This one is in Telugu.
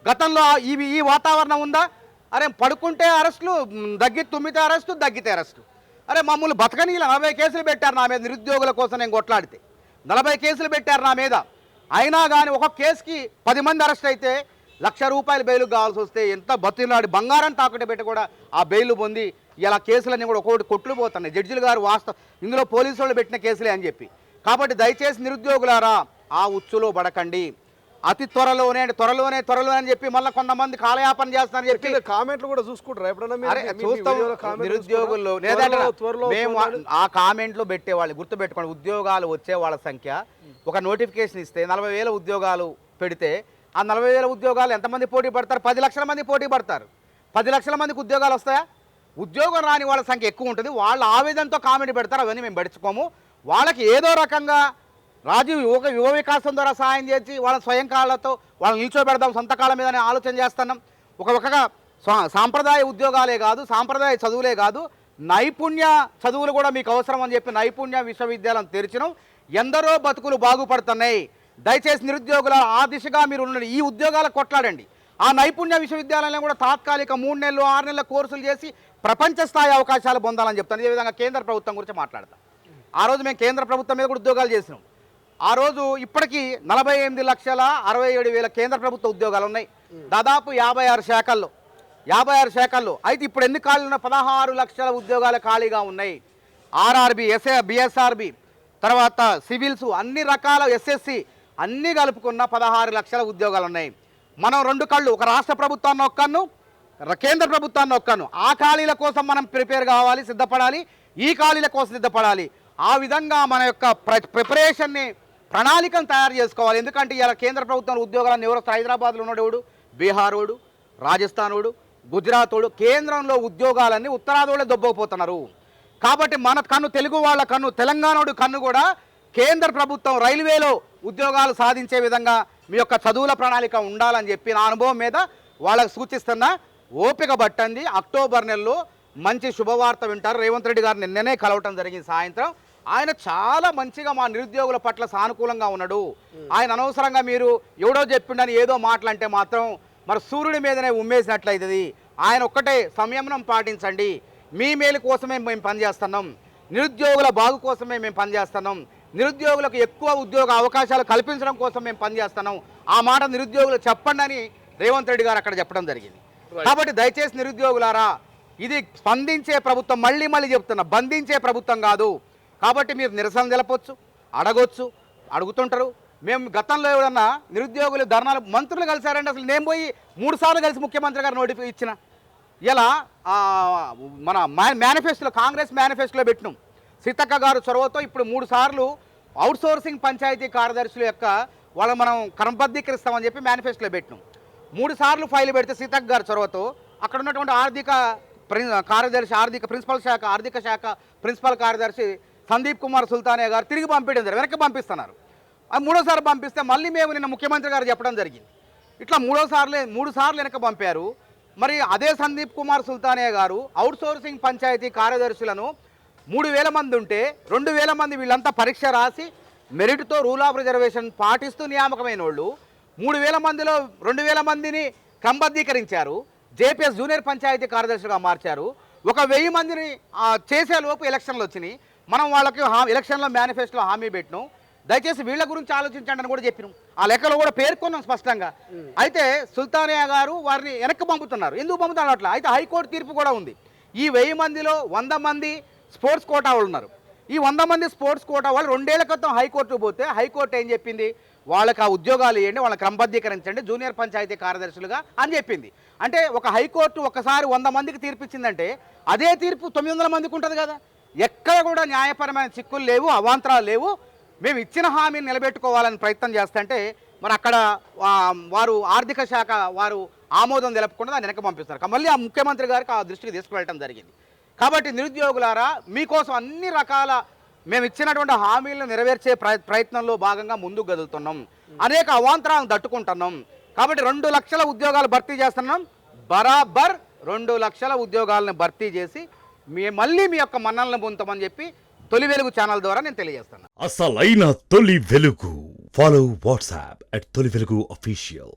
గతంలో ఈ వాతావరణం ఉందా? అరే పడుకుంటే అరెస్టులు, తుమ్మితే అరెస్టు, దగ్గితే అరెస్టు. అరే మమ్మల్ని బతకనీల 40 కేసులు పెట్టారు నా మీద, నిరుద్యోగుల కోసం నేను కొట్లాడితే 40 కేసులు పెట్టారు నా మీద. అయినా కానీ ఒక కేసుకి 10 మంది అరెస్ట్ అయితే ₹1,00,000 బెయిల్ కావాల్సి వస్తే ఎంత బతిలాడి బంగారం తాకట్టు పెట్టి కూడా ఆ బెయిల్ పొంది ఇలా కేసులన్నీ కూడా ఒక్కొక్కటి కొట్లు పోతున్నాయి. జడ్జిలు గారు ఇందులో పోలీసు వాళ్ళు పెట్టిన కేసులే అని చెప్పి. కాబట్టి దయచేసి నిరుద్యోగులారా ఆ ఉచ్చులో పడకండి. అతి త్వరలోనే అని చెప్పి మళ్ళీ కొంతమంది కాలయాపన చేస్తారని చెప్పి కామెంట్లు కూడా చూసుకుంటారు ఎప్పుడన్నా చూస్తాం. నిరుద్యోగుల్లో మేము ఆ కామెంట్లు పెట్టేవాళ్ళు గుర్తుపెట్టుకోండి. ఉద్యోగాలు వచ్చే వాళ్ళ సంఖ్య ఒక నోటిఫికేషన్ ఇస్తే 40,000 ఉద్యోగాలు పెడితే ఆ 40,000 ఉద్యోగాలు ఎంతమంది పోటీ పడతారు? 10 లక్షల మంది పోటీ పడతారు. 10 లక్షల మందికి ఉద్యోగాలు వస్తాయా? ఉద్యోగం రాని వాళ్ళ సంఖ్య ఎక్కువ ఉంటుంది. వాళ్ళ ఆవేదనతో కామెంట్ పెడతారు. అవన్నీ మేము పడుచుకోము. వాళ్ళకి ఏదో రకంగా రాజీవ్ యువ వికాసం ద్వారా సహాయం చేసి వాళ్ళ స్వయం కాళ్ళతో వాళ్ళని నిల్చోబెడదాం సొంత కాళ్ళ మీద ఆలోచన చేస్తున్నాం. ఒకగా సాంప్రదాయ ఉద్యోగాలే కాదు, సాంప్రదాయ చదువులే కాదు, నైపుణ్య చదువులు కూడా మీకు అవసరం అని చెప్పి నైపుణ్య విశ్వవిద్యాలయం తెరిచినాం. ఎందరో బతుకులు బాగుపడుతున్నాయి. దయచేసి నిరుద్యోగుల ఆ దిశగా మీరు ఉండండి. ఈ ఉద్యోగాల కొట్లాడండి. ఆ నైపుణ్య విశ్వవిద్యాలయంలో కూడా తాత్కాలిక 3 నెలలు 6 నెలల కోర్సులు చేసి ప్రపంచ స్థాయి అవకాశాలు పొందాలని చెప్తాను. ఇదే విధంగా కేంద్ర ప్రభుత్వం గురించి మాట్లాడతాం. ఆ రోజు మేము కేంద్ర ప్రభుత్వం మీద కూడా ఉద్యోగాలు చేసినాం. ఆ రోజు ఇప్పటికీ 48,67,000 కేంద్ర ప్రభుత్వ ఉద్యోగాలు ఉన్నాయి. దాదాపు 56 శాఖల్లో. అయితే ఇప్పుడు ఎన్ని ఖాళీలు ఉన్నాయి? 16 లక్షల ఉద్యోగాలు ఖాళీగా ఉన్నాయి. ఆర్ఆర్బి, బిఎస్ఆర్బి, తర్వాత సివిల్స్, అన్ని రకాల ఎస్ఎస్సి అన్నీ కలుపుకున్న 16 లక్షల ఉద్యోగాలు ఉన్నాయి. మనం 2 కళ్ళు, ఒక రాష్ట్ర ప్రభుత్వాన్ని ఒక కన్ను, కేంద్ర ప్రభుత్వాన్ని ఒక కన్ను. ఆ ఖాళీల కోసం మనం ప్రిపేర్ కావాలి, సిద్ధపడాలి. ఈ ఖాళీల కోసం సిద్ధపడాలి. ఆ విధంగా మన యొక్క ప్రిపరేషన్ని ప్రణాళికను తయారు చేసుకోవాలి. ఎందుకంటే ఇలా కేంద్ర ప్రభుత్వం ఉద్యోగాలను ఎవరో హైదరాబాద్లో ఉన్నాడు, బీహార్ వాడు, రాజస్థాన్ వాడు, గుజరాత్ వాడు, కేంద్రంలో ఉద్యోగాలన్నీ ఉత్తరాదిలో దొబ్బకపోతున్నారు. కాబట్టి మన కన్ను, తెలుగు వాళ్ళ కన్ను, తెలంగాణోడు కన్ను కూడా కేంద్ర ప్రభుత్వం రైల్వేలో ఉద్యోగాలు సాధించే విధంగా మీ యొక్క చదువుల ప్రణాళిక ఉండాలని చెప్పి నా అనుభవం మీద వాళ్ళకు సూచిస్తున్నా. ఓపిక పట్టండి. అక్టోబర్ నెలలో మంచి శుభవార్త వింటారు. రేవంత్ రెడ్డి గారు నిన్ననే కలవటం జరిగింది సాయంత్రం. ఆయన చాలా మంచిగా మా నిరుద్యోగుల పట్ల సానుకూలంగా ఉన్నాడు. ఆయన అనవసరంగా మీరు ఎవడో చెప్పిండని ఏదో మాటలంటే మాత్రం మరి సూర్యుడి మీదనే ఉమ్మేసినట్లయితుంది. ఆయన ఒక్కటే సంయమనం పాటించండి. మీ మేలు కోసమే మేము పనిచేస్తున్నాం. నిరుద్యోగుల బాగు కోసమే మేము పనిచేస్తున్నాం. నిరుద్యోగులకు ఎక్కువ ఉద్యోగ అవకాశాలు కల్పించడం కోసం మేము పనిచేస్తున్నాం. ఆ మాట నిరుద్యోగులు చెప్పండి అని రేవంత్ రెడ్డి గారు అక్కడ చెప్పడం జరిగింది. కాబట్టి దయచేసి నిరుద్యోగులారా, ఇది స్పందించే ప్రభుత్వం, మళ్ళీ చెప్తున్నా, బంధించే ప్రభుత్వం కాదు. కాబట్టి మీరు నిరసన తెలపొచ్చు, అడుగుతుంటారు. మేము గతంలో ఎవరన్నా నిరుద్యోగులు ధర్నాలు, మంత్రులు కలిసారంటే అసలు నేను పోయి 3 సార్లు కలిసి ముఖ్యమంత్రి గారు నోటిఫికేషన్ ఇచ్చిన. ఇలా మన మేనిఫెస్టోలో, కాంగ్రెస్ మేనిఫెస్టోలో పెట్టినాం. సీతక్క గారు చొరవతో ఇప్పుడు 3 సార్లు అవుట్సోర్సింగ్ పంచాయతీ కార్యదర్శుల యొక్క వాళ్ళు మనం క్రమబద్ధీకరిస్తామని చెప్పి మేనిఫెస్టోలో పెట్టినాం. 3 సార్లు ఫైల్ పెడితే సీతక్క గారు చొరవతో అక్కడ ఉన్నటువంటి ఆర్థిక శాఖ ప్రిన్సిపల్ కార్యదర్శి సందీప్ కుమార్ సుల్తానియా గారు తిరిగి పంపించడం జరిగింది. వెనక్కి పంపిస్తున్నారు. అది 3వ సారి పంపిస్తే మళ్ళీ మేము నిన్న ముఖ్యమంత్రి గారు చెప్పడం జరిగింది. ఇట్లా 3 సార్లు వెనక్కి పంపారు. మరి అదే సందీప్ కుమార్ సుల్తానియా గారు అవుట్సోర్సింగ్ పంచాయతీ కార్యదర్శులను 3,000 మంది ఉంటే 2,000 మంది వీళ్ళంతా పరీక్ష రాసి మెరిట్తో రూల్ ఆఫ్ రిజర్వేషన్ పాటిస్తూ నియామకమైన వాళ్ళు 3,000 మందిలో 2,000 మందిని క్రమబద్ధీకరించారు. జేపీఎస్ జూనియర్ పంచాయతీ కార్యదర్శులుగా మార్చారు. 1,000 మందిని చేసేలోపు ఎలక్షన్లు వచ్చినాయి. మనం వాళ్ళకి ఎలక్షన్లో మేనిఫెస్టోలో హామీ పెట్టినాం. దయచేసి వీళ్ళ గురించి ఆలోచించండి అని కూడా చెప్పినాం. ఆ లెక్కలో కూడా పేర్కొన్నాం స్పష్టంగా. అయితే సుల్తానియా గారు వారిని వెనక్కి పంపుతున్నారు. ఎందుకు పంపుతున్నారు అట్లా? అయితే హైకోర్టు తీర్పు కూడా ఉంది. ఈ 1000 మందిలో 100 మంది స్పోర్ట్స్ కోటా వాళ్ళు ఉన్నారు. ఈ 100 మంది స్పోర్ట్స్ కోటా వాళ్ళు 2 ఏళ్ల క్రితం హైకోర్టుకు పోతే హైకోర్టు ఏం చెప్పింది? వాళ్ళకి ఆ ఉద్యోగాలు ఇవ్వండి, వాళ్ళని క్రమబద్ధీకరించండి జూనియర్ పంచాయతీ కార్యదర్శులుగా అని చెప్పింది. అంటే ఒక హైకోర్టు ఒకసారి 100 మందికి తీర్పిచ్చిందంటే అదే తీర్పు 900 మందికి ఉంటుంది కదా. ఎక్కడ కూడా న్యాయపరమైన చిక్కులు లేవు, అవాంతరాలు లేవు. మేము ఇచ్చిన హామీని నిలబెట్టుకోవాలని ప్రయత్నం చేస్తుంటే మరి అక్కడ వారు ఆర్థిక శాఖ వారు ఆమోదం తెలపకుండా దాన్ని వెనక పంపిస్తారు. మళ్ళీ ఆ ముఖ్యమంత్రి గారికి ఆ దృష్టికి తీసుకువెళ్ళడం జరిగింది. కాబట్టి నిరుద్యోగులారా, మీకోసం అన్ని రకాల మేము ఇచ్చినటువంటి హామీలను నెరవేర్చే ప్రయత్నంలో భాగంగా ముందుకు కదులుతున్నాం. అనేక అవాంతరాలను తట్టుకుంటున్నాం. కాబట్టి 2 లక్షల ఉద్యోగాలు భర్తీ చేస్తున్నాం. బరాబర్ 2 లక్షల ఉద్యోగాలను భర్తీ చేసి మళ్ళీ మీ యొక్క మన్నలను పొందుతామని చెప్పి తొలి వెలుగు ఛానల్ ద్వారా నేను తెలియజేస్తున్నాను. అసలైన తొలి వెలుగు. ఫాలో వాట్సాప్ @తొలి వెలుగు official.